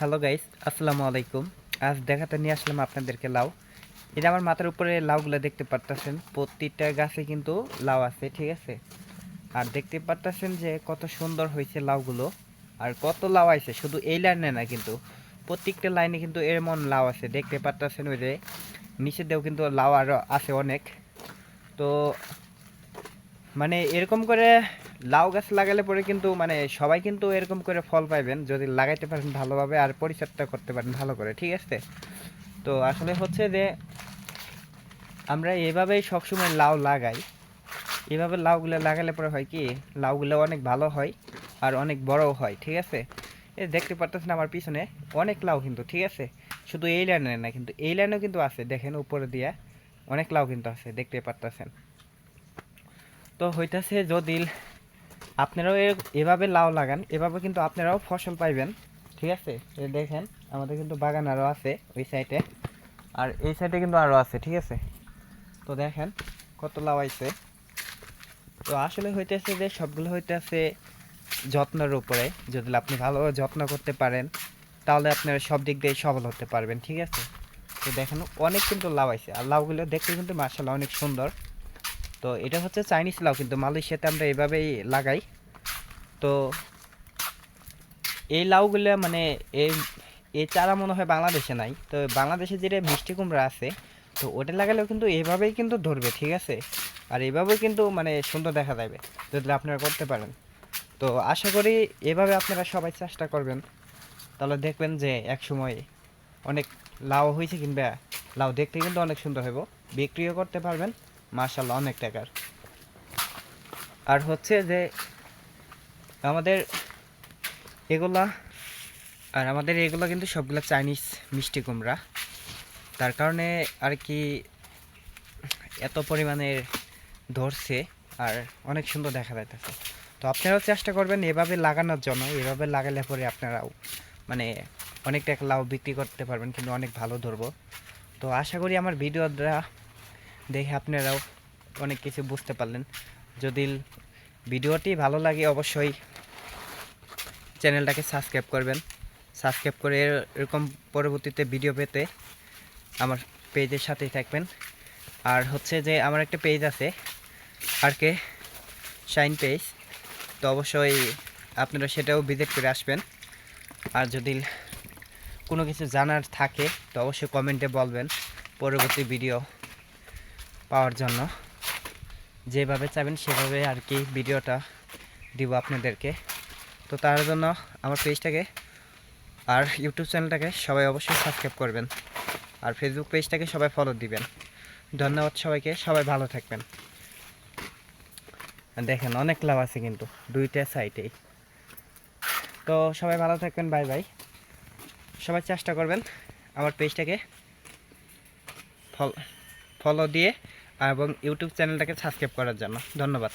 Hello guys, আসসালামু আলাইকুম। আজ দেখাতে নিয়ে আসলাম আপনাদেরকে লাউ। এটা আমার মাথার উপরে লাউগুলো দেখতে পারতেছেন, প্রতিটা গাছে কিন্তু লাউ আছে, ঠিক আছে। আর দেখতে পারতেছেন যে কত সুন্দর হয়েছে লাউগুলো, আর কত লাউ আছে শুধু এই লাইনে না, কিন্তু প্রত্যেকটা লাইনে কিন্তু এমন লাউ আছে দেখতে পারতেছেন। ওই যে নিচে দিয়েও কিন্তু লাউ আরও আছে অনেক। তো মানে এরকম করে লাউ গাছ লাগালে পরে কিন্তু মানে সবাই কিন্তু এরকম করে ফল পাইবেন যদি লাগাইতে পারেন ভালোভাবে আর পরিচর্যা করতে পারেন ভালো করে, ঠিক আছে। তো আসলে হচ্ছে যে আমরা এভাবেই সবসময় লাউ লাগাই। এভাবে লাউগুলো লাগালে পরে হয় কি, লাউগুলো অনেক ভালো হয় আর অনেক বড়ও হয়, ঠিক আছে। এই দেখতে পারতেছেন আমার পিছনে অনেক লাউ কিন্তু, ঠিক আছে। শুধু এই লাইনে না, কিন্তু এই লাইনেও কিন্তু আছে, দেখেন উপরে দিয়ে অনেক লাউ কিন্তু আছে দেখতে পারতেছেন। তো হইতাছে যদি আপনারাও এভাবে লাউ লাগান, এভাবে কিন্তু আপনারাও ফসল পাইবেন, ঠিক আছে। এই দেখেন আমাদের কিন্তু বাগান আরও আছে ওই সাইডে, আর এই সাইডে কিন্তু আরও আছে, ঠিক আছে। তো দেখেন কত লাউ আইছে। তো আসলে হইতেছে যে সবগুলো হইতেছে যত্নের উপরে। যদি আপনি ভালোভাবে যত্ন করতে পারেন তাহলে আপনারা সব দিক দিয়ে সফল হতে পারবেন, ঠিক আছে। তো দেখেন অনেক কিন্তু লাউ আইছে, আর লাউগুলো দেখতে কিন্তু মাশাআল্লাহ অনেক সুন্দর। তো এটা হচ্ছে চাইনিজ লাউ, কিন্তু মালয়েশিয়াতে আমরা এভাবেই লাগাই। তো এই লাউগুলো মানে এই এই চারা মনে হয় বাংলাদেশে নাই। তো বাংলাদেশে যেটা মিষ্টি কুমড়া আছে, তো ওটা লাগালেও কিন্তু এভাবেই কিন্তু ধরবে, ঠিক আছে। আর এভাবেও কিন্তু মানে সুন্দর দেখা যাবে যদি আপনারা করতে পারেন। তো আশা করি এভাবে আপনারা সবাই চেষ্টা করবেন, তাহলে দেখবেন যে এক সময় অনেক লাউ হয়েছে, কিংবা লাউ দেখতে কিন্তু অনেক সুন্দর হইব, বিক্রিও করতে পারবেন মাশাআল্লাহ অনেক টাকার। আর হচ্ছে যে আমাদের এগুলা আমাদের এগুলো কিন্তু সবগুলো চাইনিজ মিষ্টি কুমড়া, তার কারণে আর কি এত পরিমাণে ধরছে আর অনেক সুন্দর দেখা যাইতেছে। তো আপনারাও চেষ্টা করবেন এভাবে লাগানোর জন্য, এভাবে লাগালে পরে আপনারাও মানে অনেক টাকা লাউ বিক্রি করতে পারবেন, কিন্তু অনেক ভালো ধরবো। তো আশা করি আমার ভিডিওটা দেখে আপনারাও অনেক কিছু বুঝতে পারলেন। যদি ভিডিওটি ভালো লাগে অবশ্যই চ্যানেলটাকে সাবস্ক্রাইব করবেন। সাবস্ক্রাইব করে এরকম পরবর্তীতে ভিডিও পেতে আমার পেজের সাথেই থাকবেন। আর হচ্ছে যে আমার একটা পেজ আছে আর কে শাইন পেজ, তো অবশ্যই আপনারা সেটাও ভিজিট করে আসবেন। আর যদি কোনো কিছু জানার থাকে তো অবশ্যই কমেন্টে বলবেন পরবর্তী ভিডিও পাওয়ার জন্য। যেভাবে চাইবেন সেভাবে আর কি ভিডিওটা দিব আপনাদেরকে। তো তার জন্য আমার পেজটাকে আর ইউটিউব চ্যানেলটাকে সবাই অবশ্যই সাবস্ক্রাইব করবেন, আর ফেসবুক পেজটাকে সবাই ফলো দিবেন। ধন্যবাদ সবাইকে, সবাই ভালো থাকবেন। দেখেন অনেক লাভ আছে কিন্তু দুইটা সাইডেই। তো সবাই ভালো থাকবেন, বাই বাই। সবাই চেষ্টা করবেন আমার পেজটাকে ফলো দিয়ে এবং ইউটিউব চ্যানেলটাকে সাবস্ক্রাইব করার জন্য। ধন্যবাদ।